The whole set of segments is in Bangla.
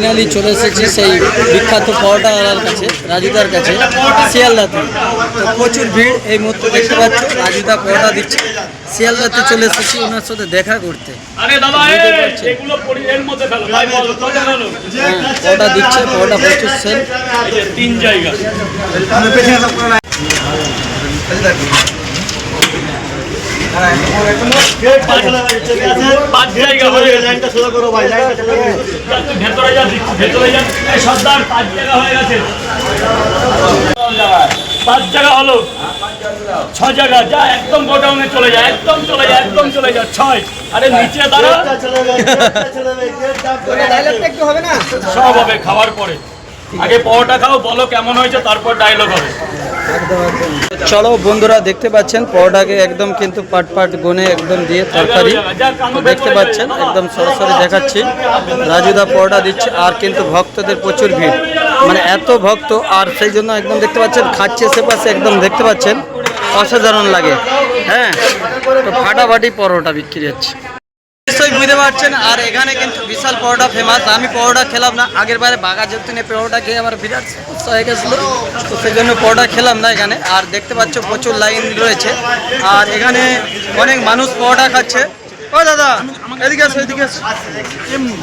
ফাইনালি চলে এসেছি সেই বিখ্যাত পরোটাওয়ালার কাছে, রাজুদার কাছে, শিয়ালদাতে। তো প্রচুর ভিড় এই মুহূর্তে দেখতে পাচ্ছ। রাজুদা পরোটা দিচ্ছে, শিয়ালদাতে চলে এসেছি ওনার সাথে দেখা করতে। পরোটা দিচ্ছে, পরোটা প্রচুর সেল। 3 জায়গা পাঁচ জায়গা হয়ে গেছে। ভেতরে যা ভেতরে যা সর্দার 5 জায়গা হয়ে গেছে। 5 জায়গা হলো, 6 জায়গা যা একদম গোডাউনে চলে যায়, একদম চলে যায়, একদম চলে যায়। 6 আরে নিচে দাঁড়া, সব হবে খাওয়ার পরে। আগে পরোটা খাও, বলো কেমন হয়েছে, তারপর ডায়লগ হবে। চলো বন্ধুরা, দেখতে পাচ্ছেন পরোটাকে একদম কিন্তু পাট পাট গুনে একদম দিয়ে তরকারি দেখতে পাচ্ছেন, একদম সরাসরি দেখাচ্ছি। রাজুদা পরোটা দিচ্ছে আর কিন্তু ভক্তদের প্রচুর ভিড়, মানে এত ভক্ত, আর সেই জন্য একদম দেখতে পাচ্ছেন খাচ্ছে সে পাশে, একদম দেখতে পাচ্ছেন অসাধারণ লাগে। হ্যাঁ, তো ফাটাফাটি পরোটা বিক্রি হচ্ছে, নিশ্চয়ই বুঝতে পারছেন। আর এখানে কিন্তু বিশাল পরোটা ফেমাস। আমি পরোটা খেলাম না, আগের বারে বাঘাযতীনে পরোটা খেয়ে আমার বিরাট সমস্যা হয়ে গেছিলো, তো সেই জন্য পরোটা খেলাম না এখানে। আর দেখতে পাচ্ছ প্রচুর লাইন রয়েছে, আর এখানে অনেক মানুষ পরোটা খাচ্ছে। ও দাদা এদিকে আসো, এদিকে আসো।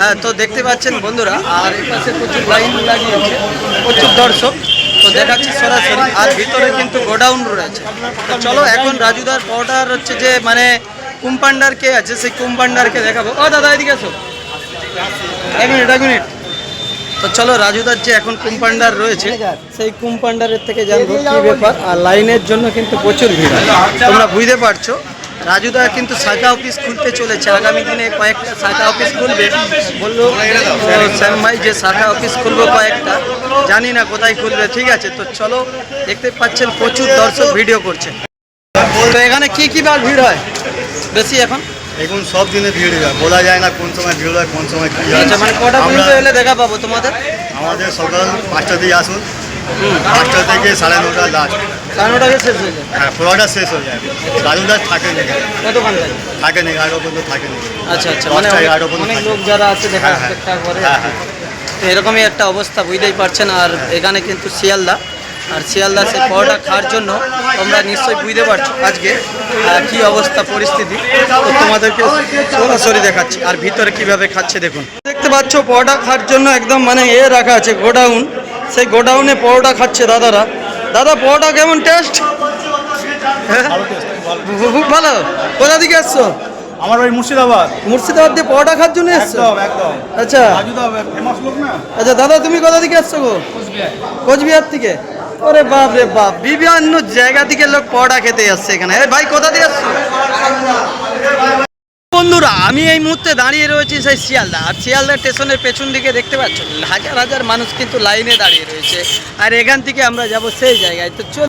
হ্যাঁ, তো দেখতে পাচ্ছেন বন্ধুরা, আর এই পাশে প্রচুর লাইন লাগিয়েছে, প্রচুর দর্শক, তো দেখাচ্ছি সরাসরি। আর ভিতরে কিন্তু গোডাউন রয়েছে। তো চলো এখন রাজুদার পরোটার হচ্ছে যে মানে কুম্পান্ডার কে আছে, সেই কুম্পান্ডারকে দেখাবো। ও দাদা এদিকে আসো, এক মিনিট। তো চলো রাজুদার যে এখন কুম্পান্ডার রয়েছে, সেই কুম্পান্ডারের থেকে জানবো কি ব্যাপার। আর লাইনের জন্য কিন্তু প্রচুর ভিড়, তোমরা বুঝতে পারছো। রাজুদা কিন্তু শাখা অফিস খুলতে চলেছে, আগামী দিনে কয়েকটা শাখা অফিস খুলবে বললো শ্যাম ভাই, যে শাখা অফিস খুলবো কয়েকটা, জানি না কোথায় খুলবে। ঠিক আছে, তো চলো দেখতে পাচ্ছেন প্রচুর দর্শক ভিডিও করছে। তো এখানে কি বার ভিড় হয় বেশি এখন? এখন সব দিনে ভিড় হয়, বলা যায় না কোন সময় ভিড় হয়, কোন সময় কি হয়। আচ্ছা, মানে কটা পর্যন্ত এলে দেখা পাবো তোমাদের? আমাদের সকাল 5টা দিয়ে আসুন, 5টা থেকে 9:30 লাস্ট। 9:30 শেষ হয়ে যায়? হ্যাঁ, পুরোটা শেষ হয়ে যায়। রাজুদার থাকে নেই, কতক্ষণ থাকে? থাকে নেই, 11 পর্যন্ত থাকে নেই। আচ্ছা, মানে অনেক লোক যারা আছে দেখা করে। তো এরকমই একটা অবস্থা, বুঝতেই পারছেন। আর এখানে কিন্তু শিয়ালদা, আর শিয়ালদা সেই পরোটা খাওয়ার জন্য তোমরা নিশ্চয়ই বুঝতে পারছো আজকে কি অবস্থা পরিস্থিতি, তো তোমাদেরকে সরাসরি দেখাচ্ছি। আর ভিতরে কিভাবে খাচ্ছে দেখুন, দেখতে পাচ্ছ পরোটা খাওয়ার জন্য একদম মানে রাখা আছে গোডাউন, সেই গোডাউনে পরোটা খাচ্ছে দাদারা। দাদা পরোটা কেমন টেস্ট? হ্যাঁ, খুব ভালো। কোথা থেকে আসছো? আমার ভাই মুর্শিদাবাদ দিয়ে পরোটা খাওয়ার জন্য এসছো? একদম। আচ্ছা ফেমাস লোক না। আচ্ছা দাদা, তুমি কোথা থেকে আসছো গো? কোচবিহার থেকে? ওরে বাপ রে বাপ, বিভিন্ন জায়গা থেকে লোক পরোটা খেতে আসছে এখানে। ভাই কোথা দিয়ে আসছো? বন্ধুরা, আমি এই মুহূর্তে দাঁড়িয়ে রয়েছি সেই শিয়ালদা, আর শিয়ালদা স্টেশনের পেছন দিকে দেখতে পাচ্ছ হাজার হাজার মানুষ কিন্তু লাইনে দাঁড়িয়ে রয়েছে। আর এখান থেকে আমরা যাব সেই জায়গায়। তো